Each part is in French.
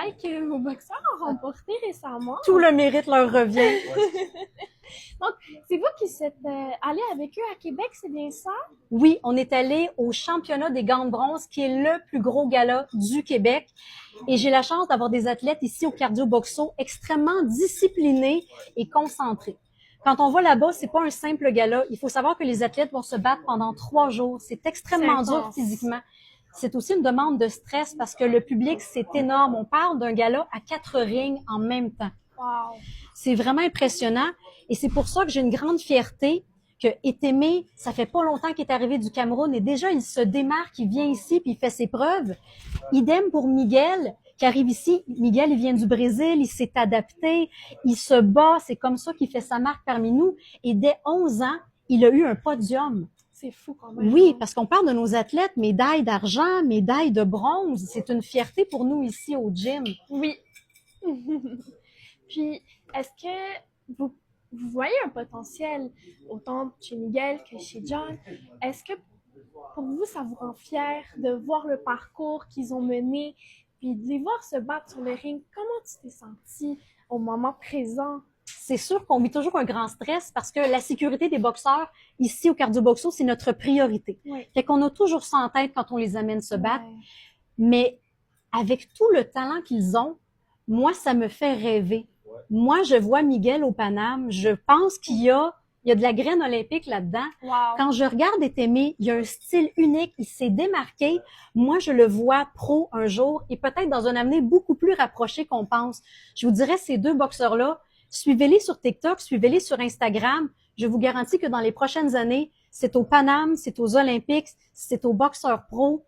médailles que vos boxeurs ont remportées récemment. Tout le mérite leur revient. Donc, c'est vous qui êtes allé avec eux à Québec, c'est bien ça? Oui, on est allé au championnat des gants de bronze, qui est le plus gros gala du Québec. Et j'ai la chance d'avoir des athlètes ici au Cardio Boxo extrêmement disciplinés et concentrés. Quand on va là-bas, c'est pas un simple gala. Il faut savoir que les athlètes vont se battre pendant 3 jours. C'est extrêmement dur physiquement. C'est aussi une demande de stress parce que le public, c'est énorme. On parle d'un gala à 4 rings en même temps. Wow! C'est vraiment impressionnant. Et c'est pour ça que j'ai une grande fierté que Etémé, ça fait pas longtemps qu'il est arrivé du Cameroun et déjà, il se démarque, il vient ici puis il fait ses preuves. Idem pour Miguel, qui arrive ici. Miguel, il vient du Brésil, il s'est adapté, il se bat, c'est comme ça qu'il fait sa marque parmi nous. Et dès 11 ans, il a eu un podium. C'est fou quand même. Oui, parce qu'on parle de nos athlètes, médailles d'argent, médailles de bronze. C'est une fierté pour nous ici au gym. Oui. Puis, est-ce que vous voyez un potentiel autant chez Miguel que chez John? Est-ce que pour vous, ça vous rend fier de voir le parcours qu'ils ont mené, puis de les voir se battre sur le ring? Comment tu t'es senti au moment présent? C'est sûr qu'on vit toujours un grand stress parce que la sécurité des boxeurs, ici au Cardio Boxo, c'est notre priorité. Oui. Fait qu'on a toujours ça en tête quand on les amène se battre. Ouais. Mais avec tout le talent qu'ils ont, moi, ça me fait rêver. Moi, je vois Miguel au Paname, je pense qu'il y a de la graine olympique là-dedans. Wow. Quand je regarde Etémé, il y a un style unique, il s'est démarqué. Moi, je le vois pro un jour et peut-être dans un avenir beaucoup plus rapproché qu'on pense. Je vous dirais, ces 2 boxeurs-là, suivez-les sur TikTok, suivez-les sur Instagram. Je vous garantis que dans les prochaines années, c'est au Paname, c'est aux Olympiques, c'est aux boxeurs pro.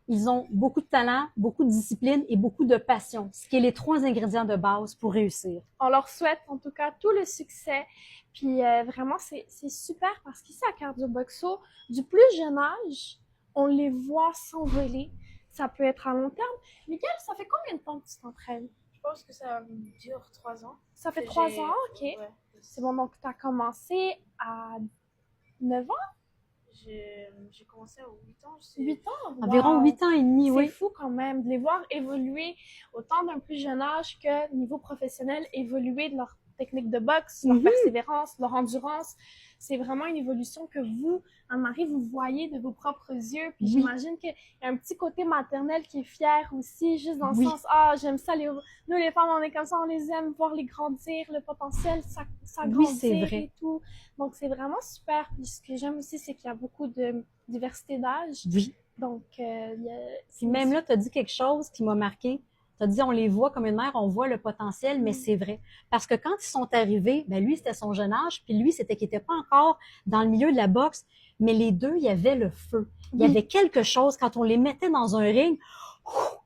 Ils ont beaucoup de talent, beaucoup de discipline et beaucoup de passion, ce qui est les 3 ingrédients de base pour réussir. On leur souhaite en tout cas tout le succès. Puis vraiment, c'est super parce qu'ici à Cardio Boxo, du plus jeune âge, on les voit s'envoler. Ça peut être à long terme. Miguel, ça fait combien de temps que tu t'entraînes? Je pense que ça dure 3 ans. Ça fait Que 3 j'ai- ans, ok. Ouais. C'est bon, donc tu as commencé à 9 ans? J'ai commencé à 8 ans. Je sais. 8 ans? Environ Wow. 8 ans et demi, C'est oui. fou quand même de les voir évoluer autant d'un plus jeune âge que niveau professionnel, évoluer de leur technique de boxe, leur persévérance, leur endurance. C'est vraiment une évolution que vous, Anne-Marie, vous voyez de vos propres yeux. Puis j'imagine qu'il y a un petit côté maternel qui est fier aussi, juste dans le sens, ah, j'aime ça, nous les femmes, on est comme ça, on les aime, voir les grandir, le potentiel, ça grandir c'est vrai. et tout. Donc c'est vraiment super. Puis ce que j'aime aussi, c'est qu'il y a beaucoup de diversité d'âge. Oui. Donc, Puis même là, tu as dit quelque chose qui m'a marqué. Tu as dit, on les voit comme une mère, on voit le potentiel, mais c'est vrai. Parce que quand ils sont arrivés, ben lui, c'était son jeune âge, puis lui, c'était qu'il n'était pas encore dans le milieu de la boxe, mais les deux, il y avait le feu. Il y avait quelque chose, quand on les mettait dans un ring,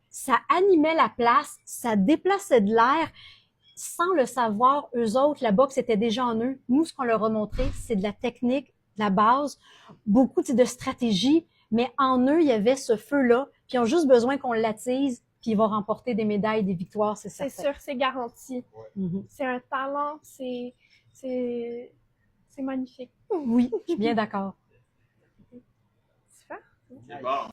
ça animait la place, ça déplaçait de l'air. Sans le savoir, eux autres, la boxe était déjà en eux. Nous, ce qu'on leur a montré, c'est de la technique, de la base, beaucoup de stratégie, mais en eux, il y avait ce feu-là, puis ils ont juste besoin qu'on l'attise, puis ils vont remporter des médailles, des victoires, c'est certain. C'est sûr, c'est garanti. Mhm. C'est un talent, c'est magnifique. Oui, je suis bien d'accord. Super. C'est bon.